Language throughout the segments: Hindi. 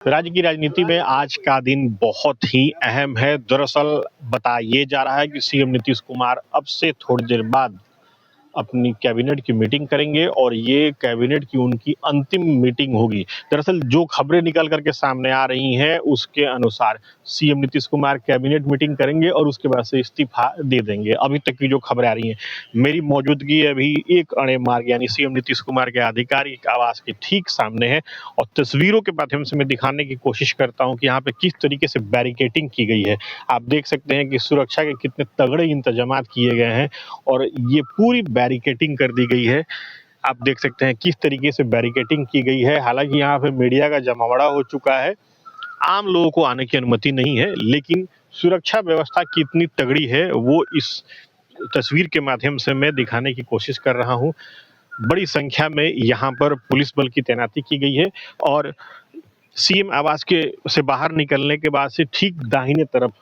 राज्य की राजनीति में आज का दिन बहुत ही अहम है। दरअसल बताया जा रहा है कि सीएम नीतीश कुमार अब से थोड़ी देर बाद अपनी कैबिनेट की मीटिंग करेंगे और ये कैबिनेट की उनकी अंतिम मीटिंग होगी। दरअसल जो खबरें निकल करके सामने आ रही हैं उसके अनुसार CM Nitish Kumar cabinet meeting करेंगे और उसके बाद से इस्तीफा दे देंगे। अभी तक की जो खबरें आ रही हैं, मेरी मौजूदगी अभी एक अणे मार्ग यानी सीएम नीतीश कुमार के आधिकारिक आवास के ठीक सामने है और तस्वीरों के माध्यम से मैं दिखाने की कोशिश करता हूँ कि यहाँ पे किस तरीके से बैरिकेटिंग की गई है। आप देख सकते हैं कि सुरक्षा के कितने तगड़े इंतजाम किए गए हैं और ये पूरी बैरिकेटिंग कर दी गई है। आप देख सकते हैं किस तरीके से बैरिकेटिंग की गई है। हालांकि यहाँ पे मीडिया का जमावड़ा हो चुका है, आम लोगों को आने की अनुमति नहीं है, लेकिन सुरक्षा व्यवस्था कितनी तगड़ी है वो इस तस्वीर के माध्यम से मैं दिखाने की कोशिश कर रहा हूँ। बड़ी संख्या में यहाँ पर पुलिस बल की तैनाती की गई है और सीएम आवास के से बाहर निकलने के बाद से ठीक दाहिने तरफ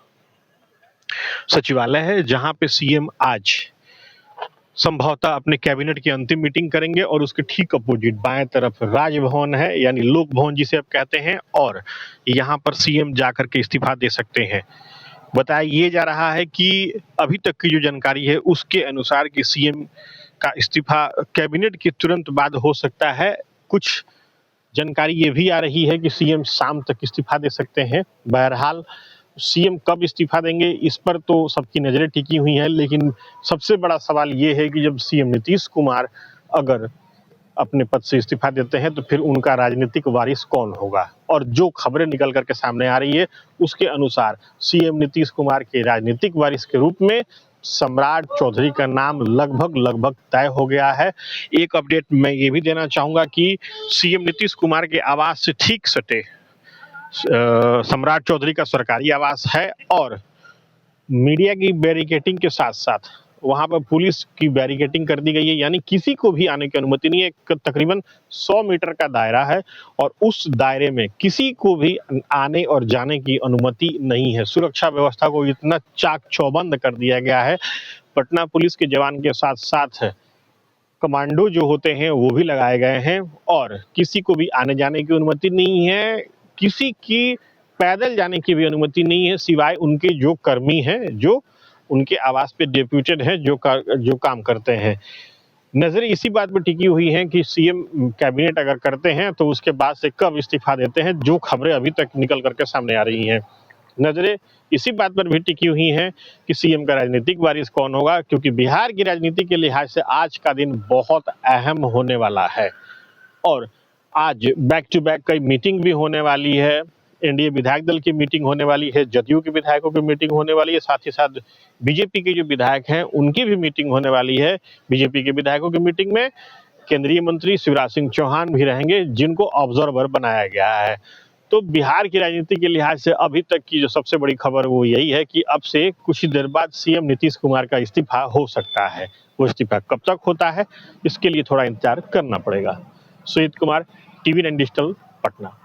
सचिवालय है, जहां पे सीएम आज संभवतः अपने कैबिनेट की अंतिम मीटिंग करेंगे और उसके ठीक अपोजिट बाएं तरफ राजभवन है यानी लोक भवन जिसे आप कहते हैं, और यहां पर सीएम जाकर के इस्तीफा दे सकते हैं। बताया ये जा रहा है कि अभी तक की जो जानकारी है उसके अनुसार कि सीएम का इस्तीफा कैबिनेट के तुरंत बाद हो सकता है। कुछ जानकारी ये भी आ रही है कि सीएम शाम तक इस्तीफा दे सकते हैं। बहरहाल सीएम कब इस्तीफा देंगे इस पर तो सबकी नजरें टिकी हुई हैं, लेकिन सबसे बड़ा सवाल ये है कि जब सीएम नीतीश कुमार अगर अपने पद से इस्तीफा देते हैं तो फिर उनका राजनीतिक वारिस कौन होगा। और जो खबरें निकल करके सामने आ रही है उसके अनुसार सीएम नीतीश कुमार के राजनीतिक वारिस के रूप में सम्राट चौधरी का नाम लगभग तय हो गया है। एक अपडेट मैं ये भी देना चाहूंगा कि सीएम नीतीश कुमार के आवास से ठीक सटे सम्राट चौधरी का सरकारी आवास है और मीडिया की बैरिकेटिंग के साथ साथ वहां पर पुलिस की बैरिकेटिंग कर दी गई है, यानी किसी को भी आने की अनुमति नहीं है। तकरीबन 100 मीटर का दायरा है और उस दायरे में किसी को भी आने और जाने की अनुमति नहीं है। सुरक्षा व्यवस्था को इतना चाक चौबंद कर दिया गया है। पटना पुलिस के जवान के साथ साथ कमांडो जो होते हैं वो भी लगाए गए हैं और किसी को भी आने जाने की अनुमति नहीं है। किसी की पैदल जाने की भी अनुमति नहीं है, सिवाय उनके जो कर्मी हैं जो उनके आवास पे डेप्यूटेड हैं, जो काम करते हैं। नजरें इसी बात पर टिकी हुई हैं कि सीएम कैबिनेट अगर करते हैं तो उसके बाद से कब इस्तीफा देते हैं, जो खबरें अभी तक निकल करके सामने आ रही हैं। नजरें इसी बात पर भी टिकी हुई हैं कि सीएम का राजनीतिक वारिस कौन होगा, क्योंकि बिहार की राजनीति के लिहाज से आज का दिन बहुत अहम होने वाला है और आज बैक टू बैक कई मीटिंग भी होने वाली है। एनडीए विधायक दल की मीटिंग होने वाली है, जदयू के विधायकों की मीटिंग होने वाली है, साथ ही साथ बीजेपी के जो विधायक हैं उनकी भी मीटिंग होने वाली है। बीजेपी के विधायकों की मीटिंग में केंद्रीय मंत्री शिवराज सिंह चौहान भी रहेंगे, जिनको ऑब्जर्वर बनाया गया है। तो बिहार की राजनीति के लिहाज से अभी तक की जो सबसे बड़ी खबर वो यही है कि अब से कुछ ही देर बाद सीएम नीतीश कुमार का इस्तीफा हो सकता है। वो इस्तीफा कब तक होता है इसके लिए थोड़ा इंतजार करना पड़ेगा। Sujit Kumar, TV 9 digital, Patna.